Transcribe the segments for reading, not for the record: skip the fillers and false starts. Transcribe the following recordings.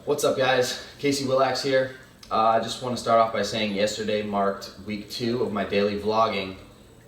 What's up, guys? Casey Willax here. I just want to start off by saying yesterday marked week 2 of my daily vlogging,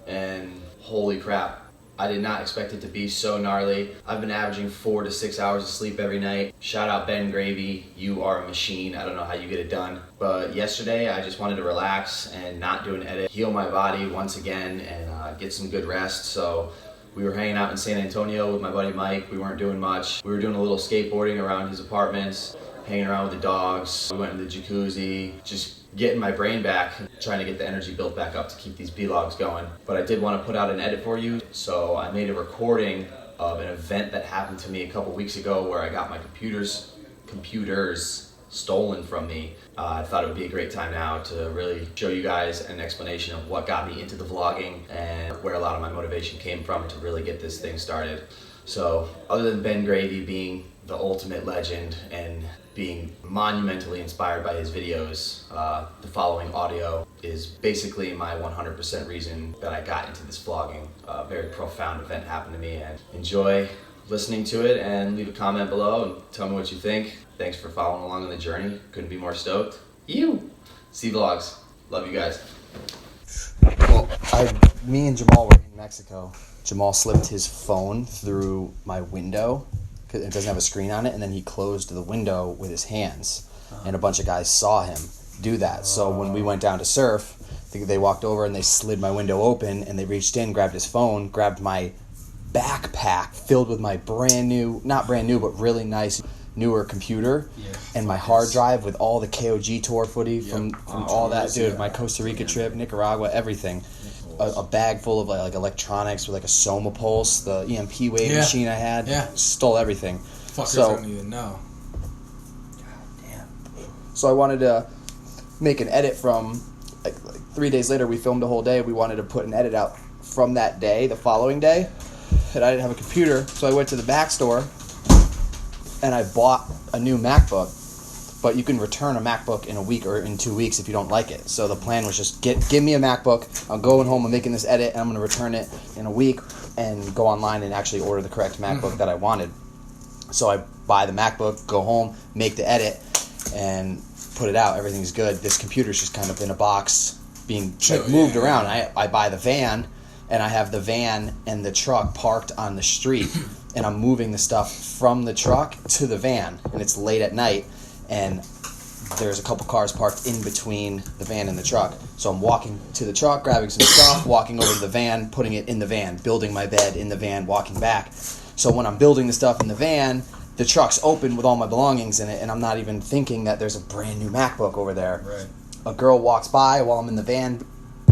and holy crap, I did not expect it to be so gnarly. I've been averaging 4 to 6 hours of sleep every night. Shout out Ben Gravy, you are a machine. I don't know how you get it done. But yesterday I just wanted to relax and not do an edit, heal my body once again, and get some good rest. So we were hanging out in San Antonio with my buddy Mike. We weren't doing much. We were doing a little skateboarding around his apartments, hanging around with the dogs. We went in the jacuzzi, just getting my brain back, trying to get the energy built back up to keep these vlogs going. But I did want to put out an edit for you, so I made a recording of an event that happened to me a couple weeks ago where I got my computers stolen from me. I thought it would be a great time now to really show you guys an explanation of what got me into the vlogging and where a lot of my motivation came from to really get this thing started. So other than Ben Gravy being the ultimate legend and being monumentally inspired by his videos, the following audio is basically my 100% reason that I got into this vlogging. A very profound event happened to me, and enjoy listening to it, and leave a comment below and tell me what you think. Thanks for following along on the journey. Couldn't be more stoked. See vlogs. Love you guys. Well, me and Jamal were in Mexico. Jamal slipped his phone through my window because it doesn't have a screen on it, and then he closed the window with his hands. And a bunch of guys saw him do that. So when we went down to surf, they walked over and they slid my window open, and they reached in, grabbed his phone, grabbed my backpack filled with my brand new, not brand new, but really nice newer computer, and my hard drive with all the KOG tour footage from all that, dude. My Costa Rica trip, Nicaragua, everything. A bag full of like electronics with like a Soma Pulse, the EMP wave machine I had. Stole everything. Fuckers don't even know. God damn. So I wanted to make an edit from like 3 days later. We filmed a whole day. We wanted to put an edit out from that day, the following day, and I didn't have a computer, so I went to the Mac store and I bought a new MacBook. But you can return a MacBook in a week or in 2 weeks if you don't like it. So the plan was just give me a MacBook. I'm going home, I'm making this edit, and I'm going to return it in a week and go online and actually order the correct MacBook that I wanted. So I buy the MacBook, go home, make the edit, and put it out. Everything's good. This computer's just kind of in a box being moved around. I buy the van, and I have the van and the truck parked on the street, and I'm moving the stuff from the truck to the van, and it's late at night. And there's a couple cars parked in between the van and the truck. So I'm walking to the truck, grabbing some stuff, walking over to the van, putting it in the van, building my bed in the van, walking back. So when I'm building the stuff in the van, the truck's open with all my belongings in it, and I'm not even thinking that there's a brand new MacBook over there. Right. A girl walks by while I'm in the van,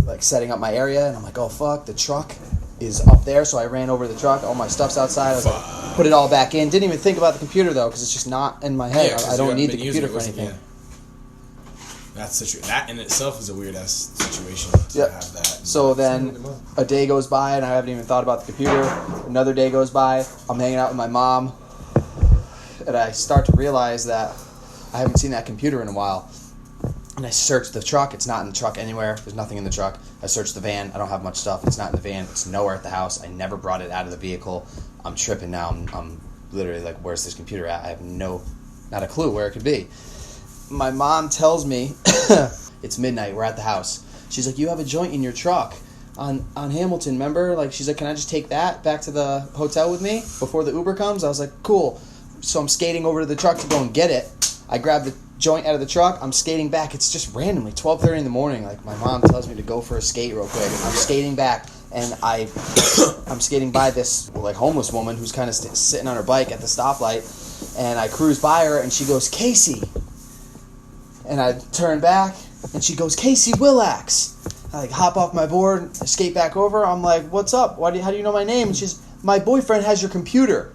like setting up my area, and I'm like, oh fuck, the truck is up there. So I ran over to the truck, all my stuff's outside. I was like, put it all back in. Didn't even think about the computer though, because it's just not in my head. I don't need the computer for anything. That in itself is a weird ass situation to have that. So then a day goes by and I haven't even thought about the computer. Another day goes by, I'm hanging out with my mom, and I start to realize that I haven't seen that computer in a while. And I searched the truck. It's not in the truck anywhere. There's nothing in the truck. I searched the van. I don't have much stuff. It's not in the van. It's nowhere at the house. I never brought it out of the vehicle. I'm tripping now. I'm literally like, where's this computer at? I have not a clue where it could be. My mom tells me, it's midnight. We're at the house. She's like, you have a joint in your truck on Hamilton, remember? Like, she's like, can I just take that back to the hotel with me before the Uber comes? I was like, cool. So I'm skating over to the truck to go and get it. I grab the joint out of the truck. I'm skating back. It's just randomly 12:30 in the morning. Like, my mom tells me to go for a skate real quick. I'm skating back, and I'm skating by this like homeless woman who's kind of sitting on her bike at the stoplight, and I cruise by her, and she goes, Casey. And I turn back, and she goes, Casey Willax. I like hop off my board, I skate back over. I'm like, what's up? How do you know my name? And she's, my boyfriend has your computer.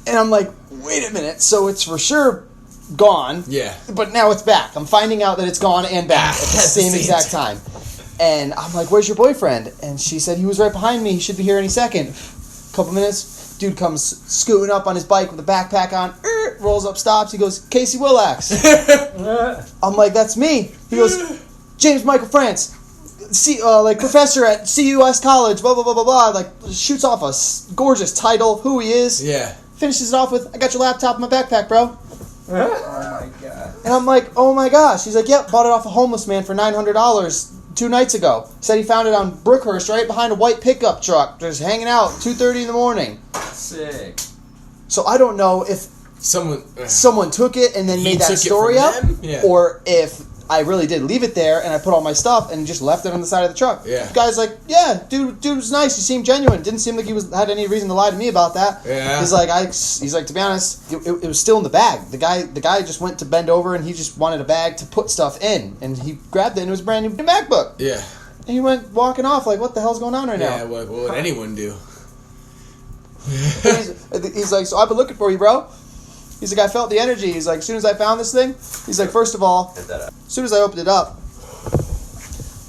And I'm like, wait a minute, so it's for sure gone. Yeah. But now it's back. I'm finding out that it's gone and back at the same exact time. And I'm like, where's your boyfriend? And she said he was right behind me. He should be here any second. Couple minutes, dude comes scooting up on his bike with a backpack on, rolls up, stops. He goes, Casey Willax. I'm like, that's me. He goes, James Michael France. Like professor at CUS College, blah, blah, blah, blah, blah. Like, shoots off a gorgeous title, who he is. Yeah. finishes it off with, I got your laptop in my backpack, bro. Oh my god. And I'm like, oh my gosh. He's like, yep, bought it off a homeless man for $900 2 nights ago. Said he found it on Brookhurst right behind a white pickup truck, just hanging out 2:30 in the morning. Sick. So I don't know if someone took it and then made that story up, or if I really did leave it there and I put all my stuff and just left it on the side of the truck. Yeah. The guy's like, yeah, dude was nice. He seemed genuine. Didn't seem like he had any reason to lie to me about that. Yeah. He's like, to be honest, it was still in the bag. The guy just went to bend over and he just wanted a bag to put stuff in, and he grabbed it and it was a brand new MacBook. Yeah. And he went walking off like, what the hell's going on right now? Yeah. What would anyone do? He's like, so I've been looking for you, bro. He's like, I felt the energy. He's like, as soon as I found this thing, he's like, first of all, as soon as I opened it up,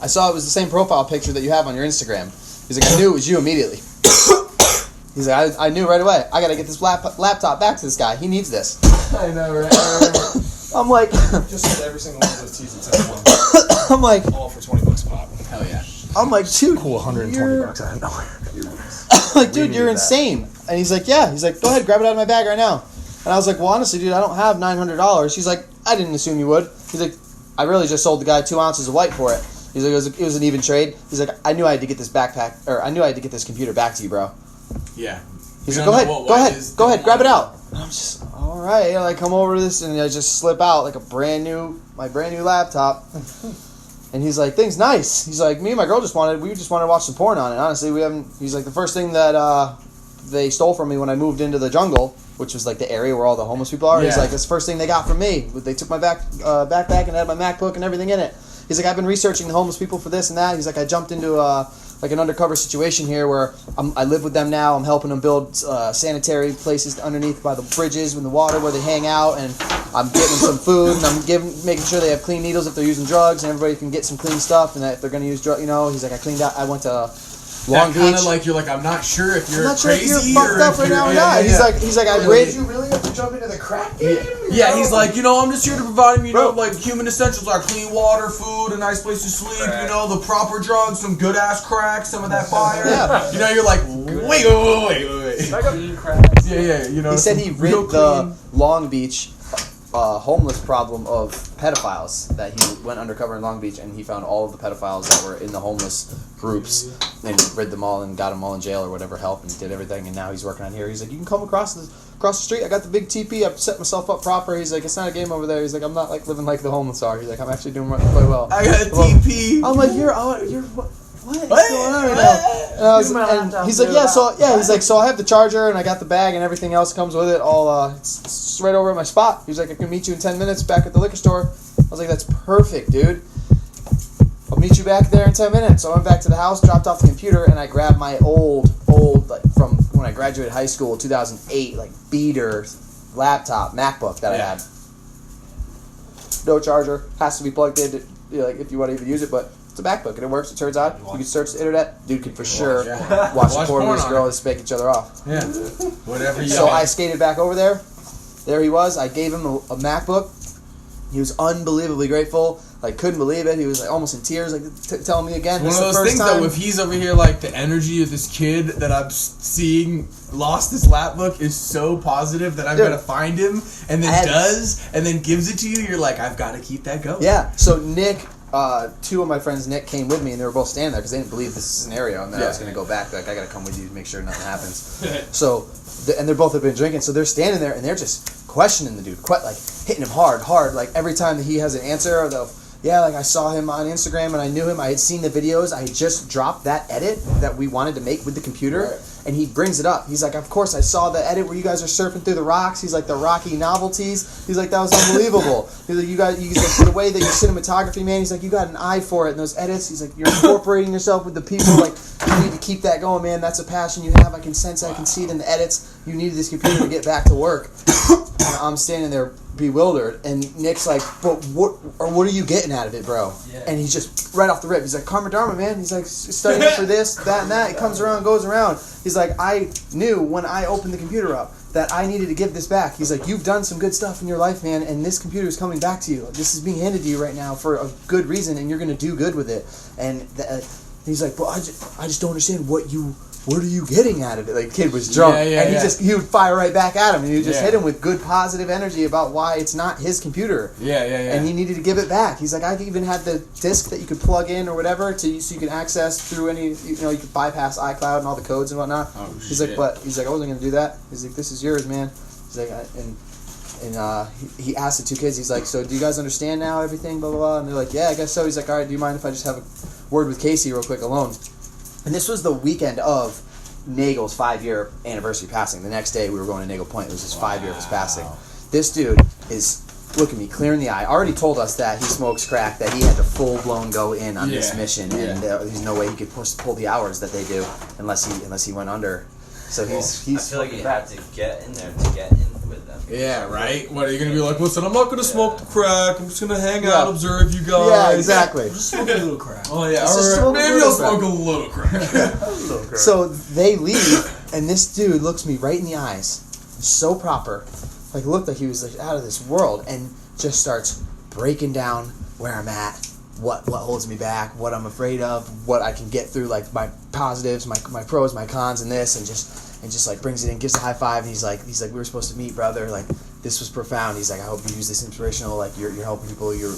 I saw it was the same profile picture that you have on your Instagram. He's like, I knew it was you immediately. He's like, I knew right away. I got to get this laptop back to this guy. He needs this. I know, right? I remember. I'm like, Just sold every single one of those tees except one. I'm like, All for $20 a pop. Hell yeah. I'm like, dude, Cool, $120 out of nowhere. I'm like, dude, you're insane. And he's like, yeah. He's like, go ahead, grab it out of my bag right now. And I was like, well, honestly, dude, I don't have $900. He's like, I didn't assume you would. He's like, I really just sold the guy 2 ounces of white for it. He's like, it was an even trade. He's like, I knew I had to get this computer back to you, bro. Yeah. He's like, go ahead, grab it out. And I'm just, all right. And I come over to this, and I just slip out like my brand new laptop. And he's like, thing's nice. He's like, me and my girl just wanted to watch some porn on it. Honestly, we haven't. He's like, the first thing that they stole from me when I moved into the jungle, which was like the area where all the homeless people are. Yeah. He's like, that's the first thing they got from me. They took my backpack and had my MacBook and everything in it. He's like, I've been researching the homeless people for this and that. He's like, I jumped into like an undercover situation here where I live with them now. I'm helping them build sanitary places underneath by the bridges in the water where they hang out, and I'm getting them some food, and I'm making sure they have clean needles if they're using drugs, and everybody can get some clean stuff, and that if they're going to use drugs, he's like, I cleaned out. I went to Long Beach. Kind of like you're like, I'm not sure if you're crazy if you're fucked up right now or not. He's like, I read. Did you really have to jump into the crack game? Yeah, he's like, I'm just here to provide him, like human essentials like clean water, food, a nice place to sleep, the proper drugs, some good ass crack, some of that fire. Yeah. You're like, wait. Clean crack. Yeah. He said he rid the Long Beach homeless problem of pedophiles, that he went undercover in Long Beach and he found all of the pedophiles that were in the homeless groups and rid them all and got them all in jail or whatever, help, and did everything, and now he's working on here. He's like, you can come across the street. I got the big TP. I've set myself up proper. He's like, it's not a game over there. He's like, I'm not like living like the homeless are. He's like, I'm actually doing quite well. I got a TP. I'm like, you're what is going on right now? And he's like, so I have the charger and I got the bag and everything else comes with it. All it's right over at my spot. He's like, I can meet you in 10 minutes back at the liquor store. I was like, that's perfect, dude. I'll meet you back there in 10 minutes. So I went back to the house, dropped off the computer, and I grabbed my old like from when I graduated high school, 2008, like beater laptop MacBook that I had. No charger, has to be plugged in, like if you want to even use it, but it's a MacBook and it works. It turns out you can search the internet. Dude could for sure watch the porn with his girl and spank each other off. Yeah, whatever. So I skated back over there. There he was. I gave him a MacBook. He was unbelievably grateful. Like, couldn't believe it. He was like almost in tears, like telling me again. One of those things though, if he's over here, like the energy of this kid that I'm seeing lost this lapbook is so positive that I'm gonna find him, and then and then gives it to you. You're like, I've got to keep that going. Yeah. So Nick, 2 of my friends, Nick, came with me, and they were both standing there because they didn't believe this scenario, and then I was gonna go back. Like, I gotta come with you to make sure nothing happens. So, and they're both have been drinking, so they're standing there and they're just questioning the dude, quite like hitting him hard. Like every time that he has an answer, or they'll. Yeah, like I saw him on Instagram and I knew him. I had seen the videos. I had just dropped that edit that we wanted to make with the computer, and he brings it up. He's like, of course, I saw the edit where you guys are surfing through the rocks. He's like, the Rocky novelties. He's like, that was unbelievable. He's like, he's like, the way that your cinematography, man. He's like, you got an eye for it in those edits. He's like, you're incorporating yourself with the people. Like, you need to keep that going, man. That's a passion you have. I can sense it. I can see it in the edits. You needed this computer to get back to work. And I'm standing there bewildered, and Nick's like, but what are you getting out of it, bro? Yeah. And he's just right off the rip, he's like, karma dharma, man. He's like, studying for this, that, and that. It comes around, goes around. He's like, I knew when I opened the computer up that I needed to give this back. He's like, you've done some good stuff in your life, man, and this computer is coming back to you. This is being handed to you right now for a good reason, and you're going to do good with it. And he's like, but I just don't understand what you what are you getting out of it? Like, the kid was drunk. And he would fire right back at him. And he would just hit him with good, positive energy about why it's not his computer. And he needed to give it back. He's like, I even had the disc that you could plug in or whatever so you can access through any, you could bypass iCloud and all the codes and whatnot. He's like, I wasn't going to do that. He's like, this is yours, man. He's like, he asked the two kids, he's like, so do you guys understand now everything, blah, blah, blah? And they're like, yeah, I guess so. He's like, all right, do you mind if I just have a word with Casey real quick alone? And this was the weekend of Nagel's 5-year anniversary passing. The next day we were going to Nagel Point. It was his 5 year of his passing. This dude is, look at me, clear in the eye. Already told us that he smokes crack, that he had to full-blown go in on this mission, and there's no way he could pull the hours that they do unless he went under. So he's I feel like you have to get in there to get in with them. Yeah, right? What, are you going to be like, listen, I'm not going to smoke the crack. I'm just going to hang out, observe you guys. Yeah, exactly. Just smoke a little crack. Oh, yeah. Maybe I'll smoke a little crack. So they leave, and this dude looks me right in the eyes. So proper. Like, looked like he was like out of this world, and just starts breaking down where I'm at, what holds me back, what I'm afraid of, what I can get through, like my positives, my pros, my cons, and this, and just like brings it in, gives a high five, and he's like, we were supposed to meet, brother. Like, this was profound. He's like, I hope you use this inspirational. Like, you're helping people. You're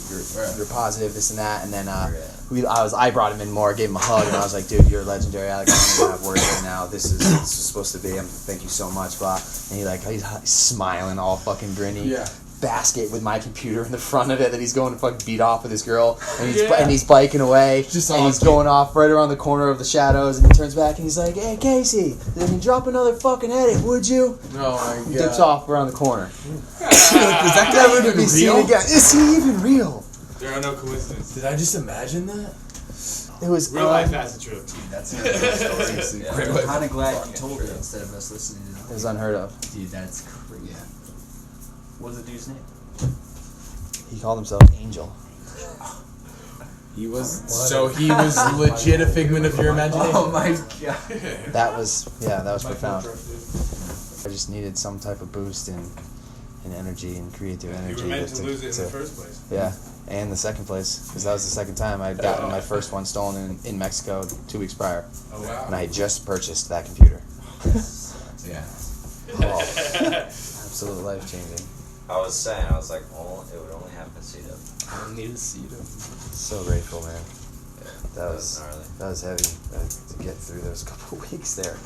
positive. This and that. And then I brought him in more, gave him a hug, and I was like, dude, you're legendary. I don't even have words right now. This is supposed to be. Thank you so much, blah. And he's smiling, all fucking grinny. Yeah. Basket with my computer in the front of it that he's going to fucking beat off with this girl, and he's biking away, and he's going off right around the corner of the shadows, and he turns back and he's like, hey Casey, then you drop another fucking headache, would you? Oh my god. Dips off around the corner. Is that guy even real? Is he even real? There are no coincidences. Did I just imagine that? It was Real life acid trip. Dude, that's a real story. I'm kind of glad you told it instead of us listening to It it. was unheard of. Dude, that's crazy. What was the dude's name? He called himself Angel. He was legit a figment of your imagination. Oh my god. That was profound. I just needed some type of boost in energy and creative You energy. were meant to lose it in the first place. Yeah, and the second place, because that was the second time I'd gotten my first one stolen in Mexico 2 weeks prior. Oh wow. And I had just purchased that computer. Yeah. Absolute life changing. I was like, well, it would only happen to Cito. I need to see them. So grateful, man. That was gnarly. heavy to get through those couple of weeks there.